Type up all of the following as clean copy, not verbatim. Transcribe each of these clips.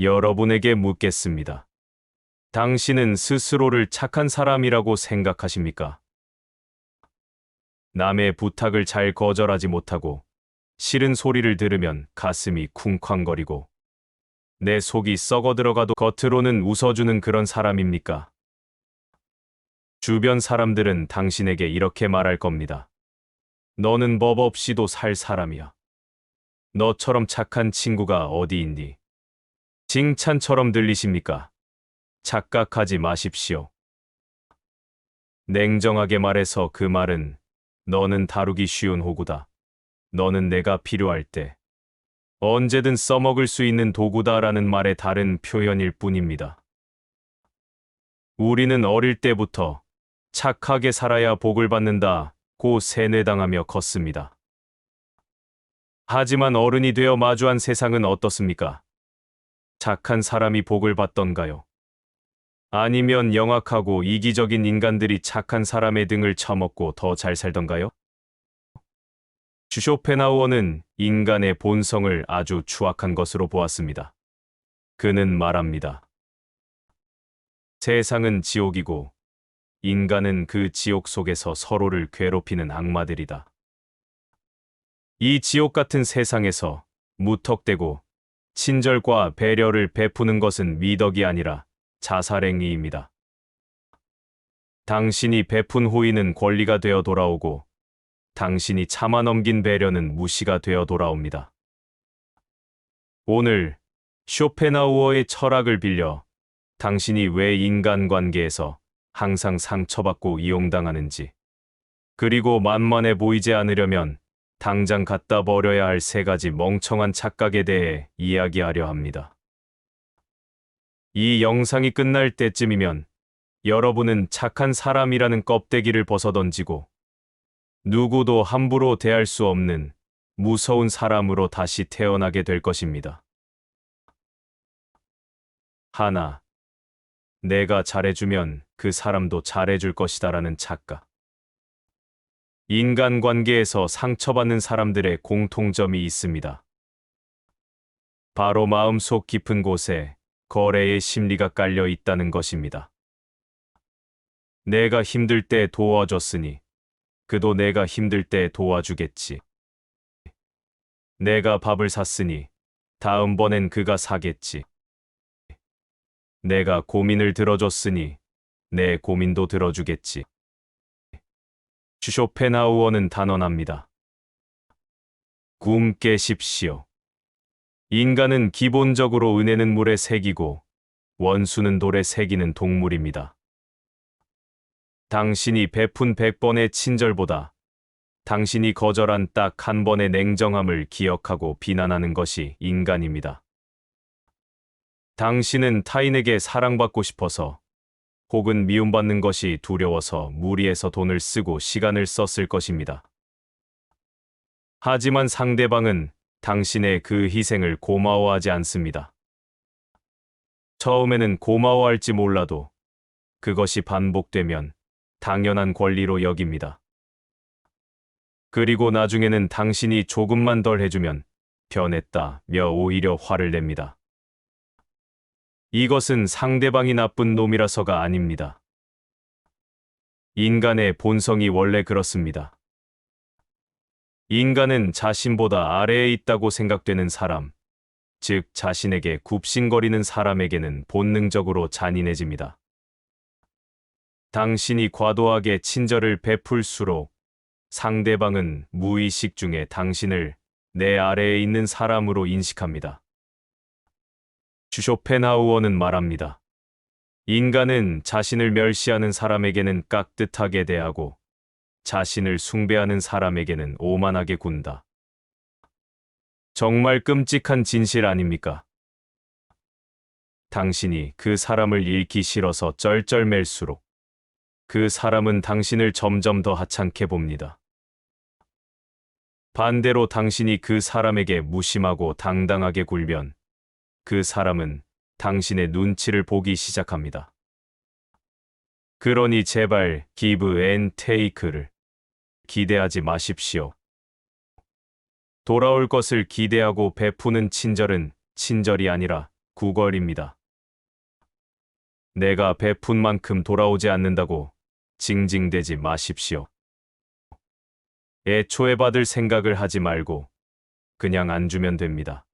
여러분에게 묻겠습니다. 당신은 스스로를 착한 사람이라고 생각하십니까? 남의 부탁을 잘 거절하지 못하고 싫은 소리를 들으면 가슴이 쿵쾅거리고 내 속이 썩어 들어가도 겉으로는 웃어주는 그런 사람입니까? 주변 사람들은 당신에게 이렇게 말할 겁니다. 너는 법 없이도 살 사람이야. 너처럼 착한 친구가 어디 있니? 칭찬처럼 들리십니까? 착각하지 마십시오. 냉정하게 말해서 그 말은 너는 다루기 쉬운 호구다. 너는 내가 필요할 때 언제든 써먹을 수 있는 도구다라는 말의 다른 표현일 뿐입니다. 우리는 어릴 때부터 착하게 살아야 복을 받는다고 세뇌당하며 컸습니다. 하지만 어른이 되어 마주한 세상은 어떻습니까? 착한 사람이 복을 받던가요? 아니면 영악하고 이기적인 인간들이 착한 사람의 등을 쳐먹고 더 잘 살던가요? 쇼펜하우어는 인간의 본성을 아주 추악한 것으로 보았습니다. 그는 말합니다. 세상은 지옥이고 인간은 그 지옥 속에서 서로를 괴롭히는 악마들이다. 이 지옥 같은 세상에서 무턱대고 친절과 배려를 베푸는 것은 미덕이 아니라 자살행위입니다. 당신이 베푼 호의는 권리가 되어 돌아오고 당신이 참아 넘긴 배려는 무시가 되어 돌아옵니다. 오늘 쇼펜하우어의 철학을 빌려 당신이 왜 인간관계에서 항상 상처받고 이용당하는지, 그리고 만만해 보이지 않으려면 당장 갖다 버려야 할 3가지 멍청한 착각에 대해 이야기하려 합니다. 이 영상이 끝날 때쯤이면 여러분은 착한 사람이라는 껍데기를 벗어던지고 누구도 함부로 대할 수 없는 무서운 사람으로 다시 태어나게 될 것입니다. 하나, 내가 잘해주면 그 사람도 잘해줄 것이다라는 착각. 인간관계에서 상처받는 사람들의 공통점이 있습니다. 바로 마음속 깊은 곳에 거래의 심리가 깔려 있다는 것입니다. 내가 힘들 때 도와줬으니 그도 내가 힘들 때 도와주겠지. 내가 밥을 샀으니 다음번엔 그가 사겠지. 내가 고민을 들어줬으니 내 고민도 들어주겠지. 쇼펜하우어는 단언합니다. 꿈 깨십시오. 인간은 기본적으로 은혜는 물에 새기고 원수는 돌에 새기는 동물입니다. 당신이 베푼 100번의 친절보다 당신이 거절한 딱 1번의 냉정함을 기억하고 비난하는 것이 인간입니다. 당신은 타인에게 사랑받고 싶어서 혹은 미움받는 것이 두려워서 무리해서 돈을 쓰고 시간을 썼을 것입니다. 하지만 상대방은 당신의 그 희생을 고마워하지 않습니다. 처음에는 고마워할지 몰라도 그것이 반복되면 당연한 권리로 여깁니다. 그리고 나중에는 당신이 조금만 덜 해주면 변했다며 오히려 화를 냅니다. 이것은 상대방이 나쁜 놈이라서가 아닙니다. 인간의 본성이 원래 그렇습니다. 인간은 자신보다 아래에 있다고 생각되는 사람, 즉 자신에게 굽신거리는 사람에게는 본능적으로 잔인해집니다. 당신이 과도하게 친절을 베풀수록 상대방은 무의식 중에 당신을 내 아래에 있는 사람으로 인식합니다. 쇼펜하우어는 말합니다. 인간은 자신을 멸시하는 사람에게는 깍듯하게 대하고 자신을 숭배하는 사람에게는 오만하게 군다. 정말 끔찍한 진실 아닙니까? 당신이 그 사람을 잃기 싫어서 쩔쩔맬수록 그 사람은 당신을 점점 더 하찮게 봅니다. 반대로 당신이 그 사람에게 무심하고 당당하게 굴면 그 사람은 당신의 눈치를 보기 시작합니다. 그러니 제발 give and take를 기대하지 마십시오. 돌아올 것을 기대하고 베푸는 친절은 친절이 아니라 구걸입니다. 내가 베푼 만큼 돌아오지 않는다고 징징대지 마십시오. 애초에 받을 생각을 하지 말고 그냥 안 주면 됩니다.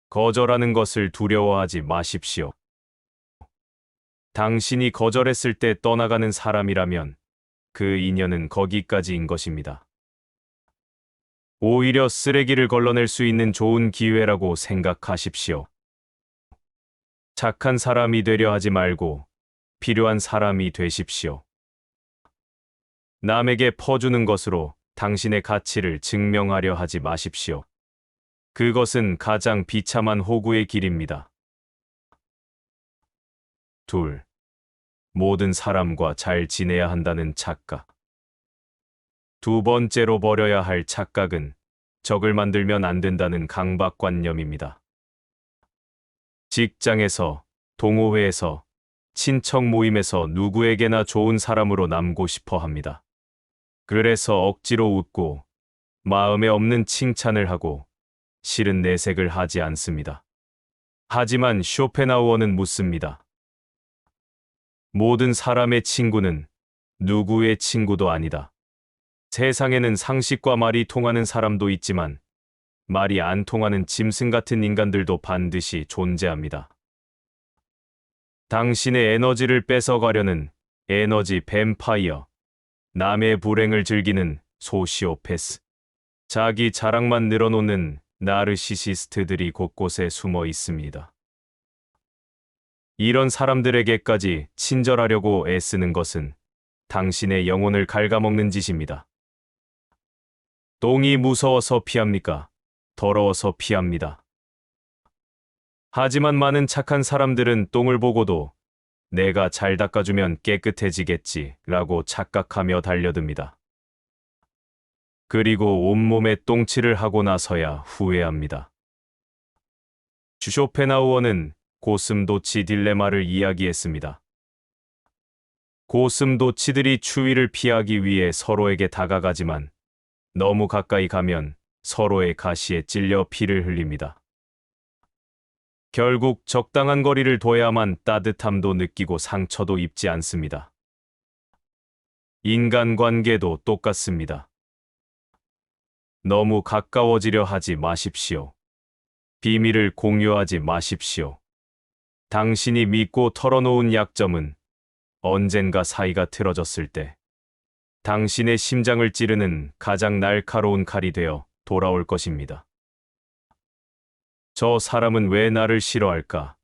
거절하는 것을 두려워하지 마십시오. 당신이 거절했을 때 떠나가는 사람이라면 그 인연은 거기까지인 것입니다. 오히려 쓰레기를 걸러낼 수 있는 좋은 기회라고 생각하십시오. 착한 사람이 되려 하지 말고 필요한 사람이 되십시오. 남에게 퍼주는 것으로 당신의 가치를 증명하려 하지 마십시오. 그것은 가장 비참한 호구의 길입니다. 둘, 모든 사람과 잘 지내야 한다는 착각. 두 번째로 버려야 할 착각은 적을 만들면 안 된다는 강박관념입니다. 직장에서, 동호회에서, 친척 모임에서 누구에게나 좋은 사람으로 남고 싶어 합니다. 그래서 억지로 웃고 마음에 없는 칭찬을 하고 싫은 내색을 하지 않습니다. 하지만 쇼펜하우어는 묻습니다. 모든 사람의 친구는 누구의 친구도 아니다. 세상에는 상식과 말이 통하는 사람도 있지만 말이 안 통하는 짐승 같은 인간들도 반드시 존재합니다. 당신의 에너지를 뺏어가려는 에너지 뱀파이어, 남의 불행을 즐기는 소시오패스, 자기 자랑만 늘어놓는 나르시시스트들이 곳곳에 숨어 있습니다. 이런 사람들에게까지 친절하려고 애쓰는 것은 당신의 영혼을 갉아먹는 짓입니다. 똥이 무서워서 피합니까? 더러워서 피합니다. 하지만 많은 착한 사람들은 똥을 보고도 내가 잘 닦아주면 깨끗해지겠지 라고 착각하며 달려듭니다. 그리고 온몸에 똥칠을 하고 나서야 후회합니다. 쇼펜하우어는 고슴도치 딜레마를 이야기했습니다. 고슴도치들이 추위를 피하기 위해 서로에게 다가가지만 너무 가까이 가면 서로의 가시에 찔려 피를 흘립니다. 결국 적당한 거리를 둬야만 따뜻함도 느끼고 상처도 입지 않습니다. 인간관계도 똑같습니다. 너무 가까워지려 하지 마십시오. 비밀을 공유하지 마십시오. 당신이 믿고 털어놓은 약점은 언젠가 사이가 틀어졌을 때 당신의 심장을 찌르는 가장 날카로운 칼이 되어 돌아올 것입니다. 저 사람은 왜 나를 싫어할까?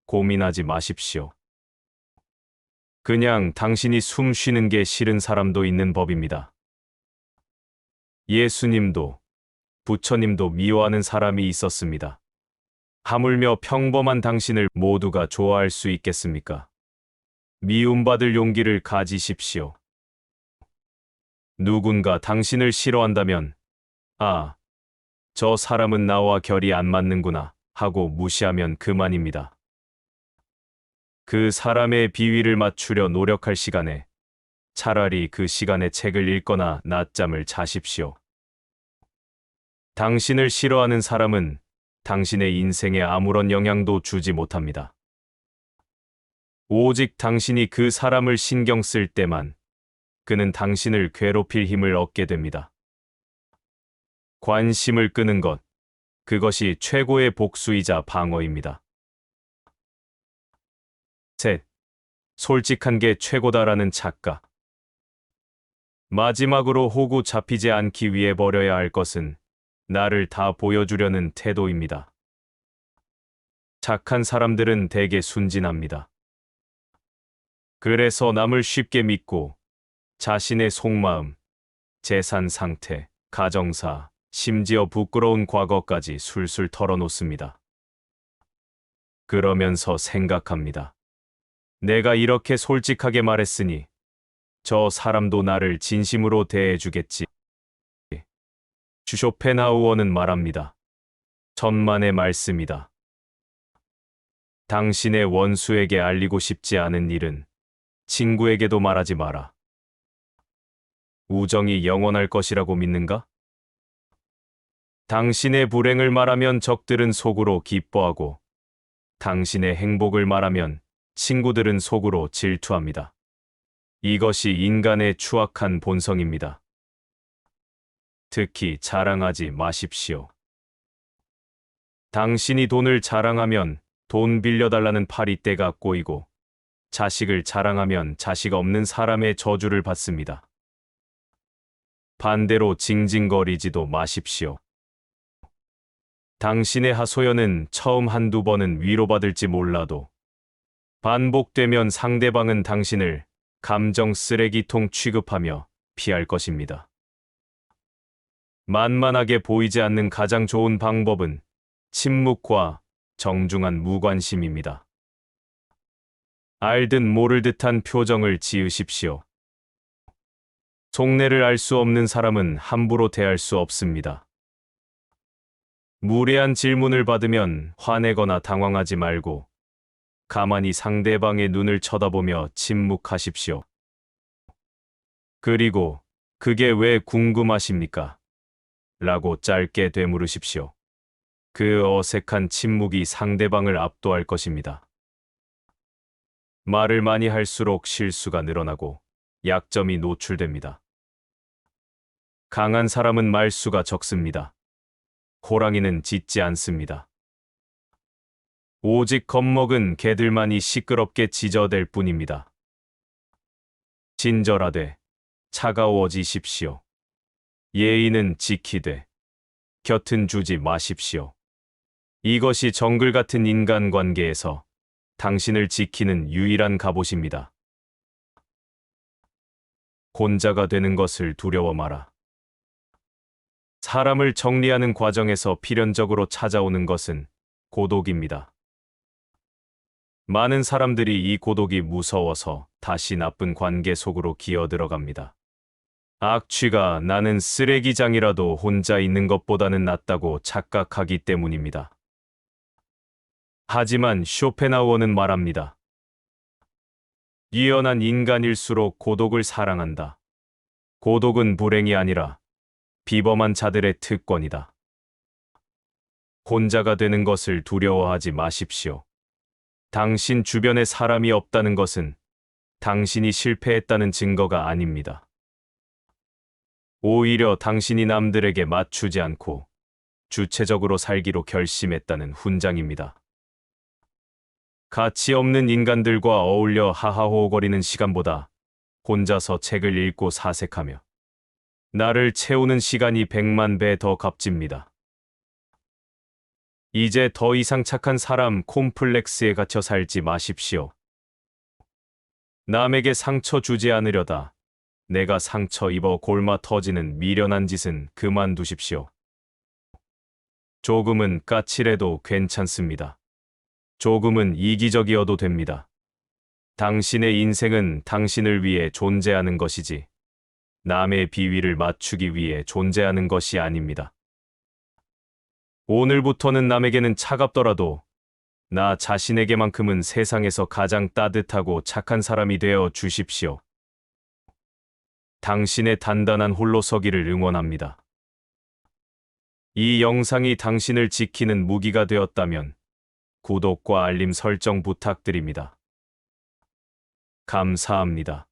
고민하지 마십시오. 그냥 당신이 숨 쉬는 게 싫은 사람도 있는 법입니다. 예수님도, 부처님도 미워하는 사람이 있었습니다. 하물며 평범한 당신을 모두가 좋아할 수 있겠습니까? 미움받을 용기를 가지십시오. 누군가 당신을 싫어한다면, 아, 저 사람은 나와 결이 안 맞는구나 하고 무시하면 그만입니다. 그 사람의 비위를 맞추려 노력할 시간에 차라리 그 시간에 책을 읽거나 낮잠을 자십시오. 당신을 싫어하는 사람은 당신의 인생에 아무런 영향도 주지 못합니다. 오직 당신이 그 사람을 신경 쓸 때만 그는 당신을 괴롭힐 힘을 얻게 됩니다. 관심을 끄는 것, 그것이 최고의 복수이자 방어입니다. 셋, 솔직한 게 최고다라는 착각. 마지막으로 호구 잡히지 않기 위해 버려야 할 것은 나를 다 보여주려는 태도입니다. 착한 사람들은 대개 순진합니다. 그래서 남을 쉽게 믿고 자신의 속마음, 재산 상태, 가정사, 심지어 부끄러운 과거까지 술술 털어놓습니다. 그러면서 생각합니다. 내가 이렇게 솔직하게 말했으니 저 사람도 나를 진심으로 대해주겠지. 쇼펜하우어는 말합니다. 천만의 말씀이다. 당신의 원수에게 알리고 싶지 않은 일은 친구에게도 말하지 마라. 우정이 영원할 것이라고 믿는가? 당신의 불행을 말하면 적들은 속으로 기뻐하고 당신의 행복을 말하면 친구들은 속으로 질투합니다. 이것이 인간의 추악한 본성입니다. 특히 자랑하지 마십시오. 당신이 돈을 자랑하면 돈 빌려달라는 파리떼가 꼬이고, 자식을 자랑하면 자식 없는 사람의 저주를 받습니다. 반대로 징징거리지도 마십시오. 당신의 하소연은 처음 한두 번은 위로받을지 몰라도 반복되면 상대방은 당신을 감정 쓰레기통 취급하며 피할 것입니다. 만만하게 보이지 않는 가장 좋은 방법은 침묵과 정중한 무관심입니다. 알듯 모를 듯한 표정을 지으십시오. 속내를 알 수 없는 사람은 함부로 대할 수 없습니다. 무례한 질문을 받으면 화내거나 당황하지 말고 가만히 상대방의 눈을 쳐다보며 침묵하십시오. 그리고 그게 왜 궁금하십니까? 라고 짧게 되물으십시오. 그 어색한 침묵이 상대방을 압도할 것입니다. 말을 많이 할수록 실수가 늘어나고 약점이 노출됩니다. 강한 사람은 말수가 적습니다. 호랑이는 짖지 않습니다. 오직 겁먹은 개들만이 시끄럽게 짖어댈 뿐입니다. 친절하되 차가워지십시오. 예의는 지키되 곁은 주지 마십시오. 이것이 정글 같은 인간관계에서 당신을 지키는 유일한 갑옷입니다. 혼자가 되는 것을 두려워 마라. 사람을 정리하는 과정에서 필연적으로 찾아오는 것은 고독입니다. 많은 사람들이 이 고독이 무서워서 다시 나쁜 관계 속으로 기어들어갑니다. 악취가 나는 쓰레기장이라도 혼자 있는 것보다는 낫다고 착각하기 때문입니다. 하지만 쇼펜하우어는 말합니다. 유연한 인간일수록 고독을 사랑한다. 고독은 불행이 아니라 비범한 자들의 특권이다. 혼자가 되는 것을 두려워하지 마십시오. 당신 주변에 사람이 없다는 것은 당신이 실패했다는 증거가 아닙니다. 오히려 당신이 남들에게 맞추지 않고 주체적으로 살기로 결심했다는 훈장입니다. 가치 없는 인간들과 어울려 하하호호거리는 시간보다 혼자서 책을 읽고 사색하며 나를 채우는 시간이 100만 배 더 값집니다. 이제 더 이상 착한 사람 콤플렉스에 갇혀 살지 마십시오. 남에게 상처 주지 않으려다 내가 상처 입어 골마 터지는 미련한 짓은 그만두십시오. 조금은 까칠해도 괜찮습니다. 조금은 이기적이어도 됩니다. 당신의 인생은 당신을 위해 존재하는 것이지 남의 비위를 맞추기 위해 존재하는 것이 아닙니다. 오늘부터는 남에게는 차갑더라도 나 자신에게만큼은 세상에서 가장 따뜻하고 착한 사람이 되어 주십시오. 당신의 단단한 홀로서기를 응원합니다. 이 영상이 당신을 지키는 무기가 되었다면 구독과 알림 설정 부탁드립니다. 감사합니다.